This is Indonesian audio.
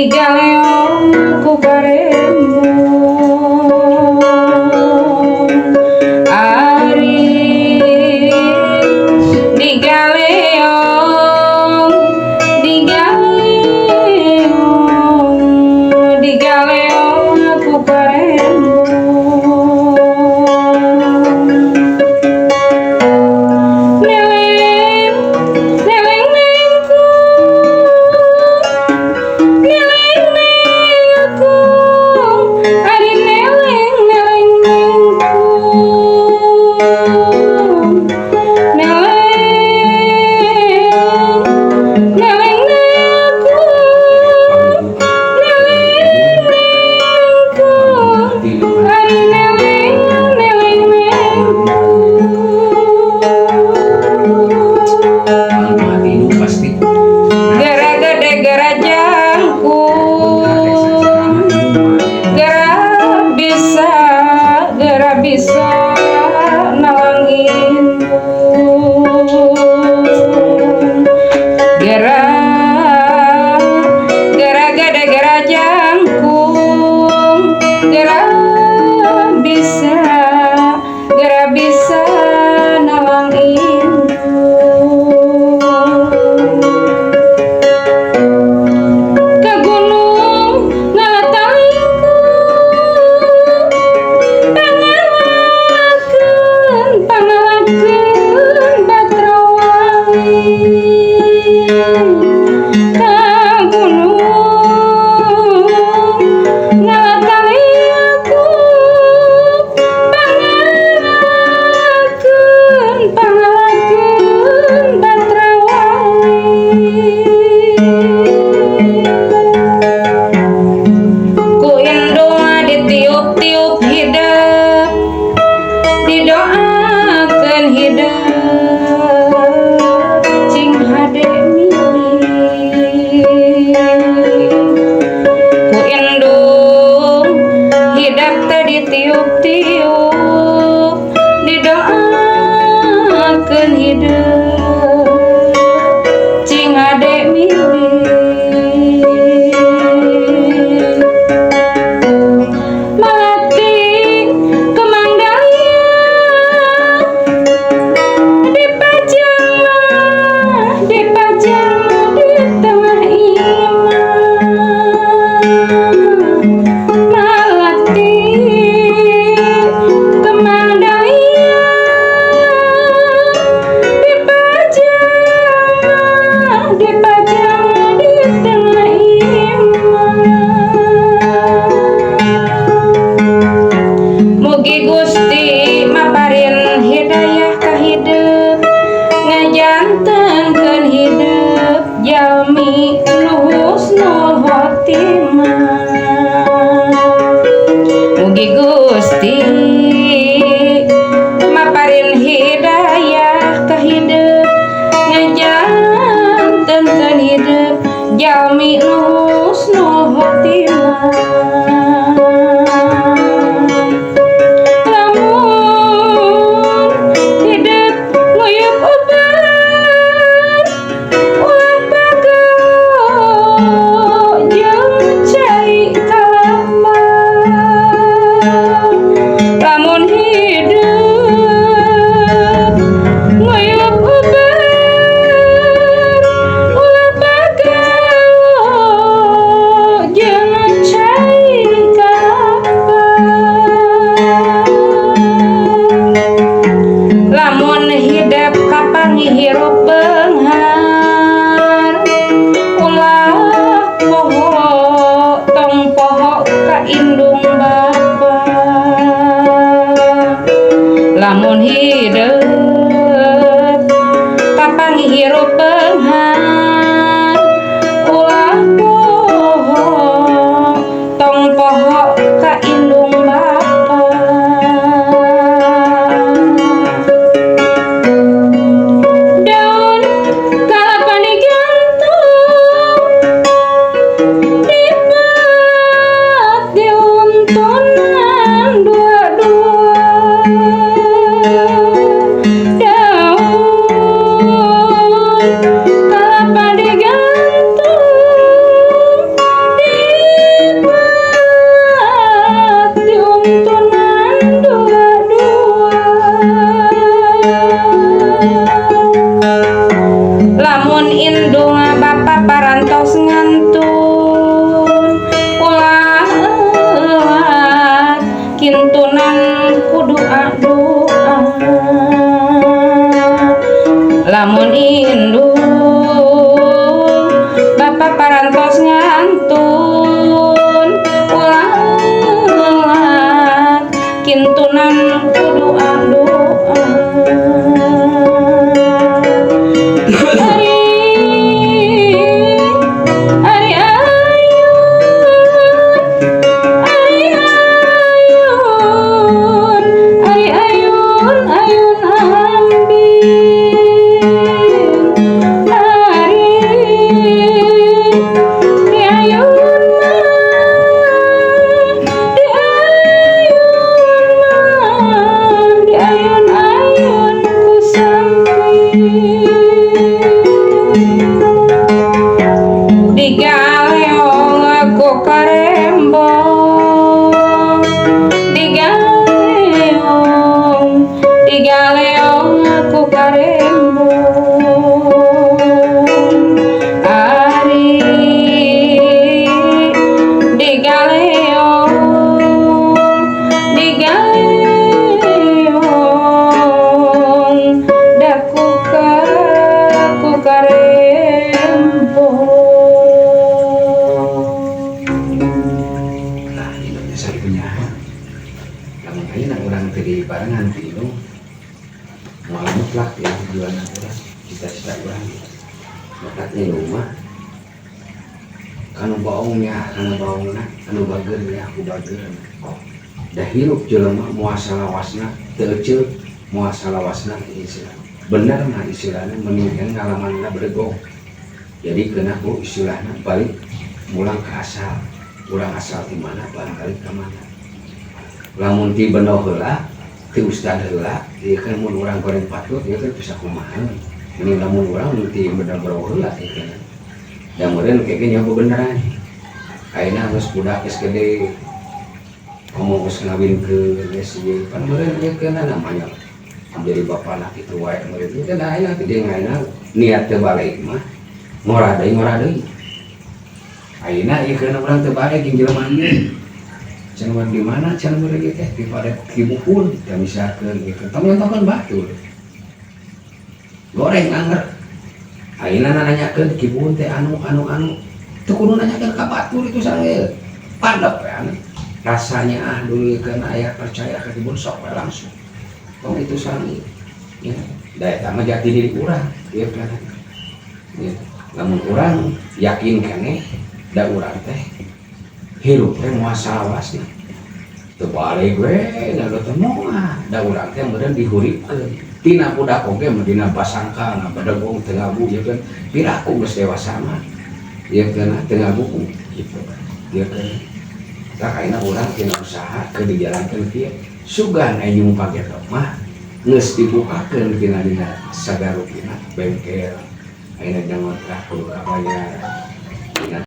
digaleong ku parembong ari digaleong ku parembong neleng neleng nengku ari neleng neleng nengku neleng neleng nengku ari neleng neleng nengku gara gede gara jangkung gara bisa nalangin gara gede gara jangkung gara bisa nalangin ke gunung ngataliku pangalakeun Batrawangi ka gunung ngataliku pangalakeun Batrawangi ku indoa ditiup-tiup hidup didoakeun hidup cing hade milih ku indung hidup teh ditiup-tiup didoakeun hidup cing hade milih mati kemangdaya dipajang di tengah iman mati kemangdaya dipajang di tengah iman mugi Gusti maparin hidayah ka hidup ngajantenkeun hidup jalmi nu husnul khotimah mugi Gusti maparin hidayah ka hidup ngajantenkeun hidup jalmi nu husnul khotimah hidup nguyup uban ulah pagawe jeung cai kalapa lamun hidup nguyup uban ulah pagawe parantos ngantun ulah kintunan kudu doa lamun indung Bapak parantos ngantun ulah kintunan kudu doa barengan itu malah mutlak ya tujuan orang cita-cita orang makanya rumah kanu baungnya kanu baungna kanu bager ya aku bager dah hirup jelema muasala wasna teuceuk muasala wasna istilah bener mah istilahnya menunjukkan ngalamanna berdegong jadi kenapa istilahnya balik mulang ke asal urang asal di mana balik ke mana lamun ti beno heula ti ustad heula ieu kan mun urang goreng patut ieu kan bisa kumaha ini lamun urang ti bener bero heula ieu kan da meureun keke nyoba beneran ayeuna geus budak geus gede ngomong geus ngawinkeun geus ieu kan meureun ieu kan namanya jadi bapak anak itu wae meureun ieu kan ayeuna teh ayeuna niat teu balik mah ngora deui ayeuna ieu kan urang teu balik jeung jelema ieu cenah di mana cenah mereka teh di pada kibuhun ya misalkan gitu tong-tongkan batur goreng anger ayeuna nanyakeun kibuhun teh anu teu kudu nanyakeun ka batur itu sange pandep ya rasanya dulu kan aya percaya ka kibun sok langsung tong itu sange ya da eta mah jati diri urang ieu kan ya lamun urang yakin keneh da urang teh hirup teh muasala wasna teu balik we da ketemu da urang teh meureun dihuripkeun tina budak oge mah dina basangka ngadegong teu ngabu ieu kan piraku geus dewasa mah ieu kan teu ngabu kitu ieu kan tak ayeuna urang tina usaha keur dijalankeun kieu sugan aya nyumpang eta mah geus dibukakeun tina dina sagarupina bengkel ayeuna jangan kudu kabayar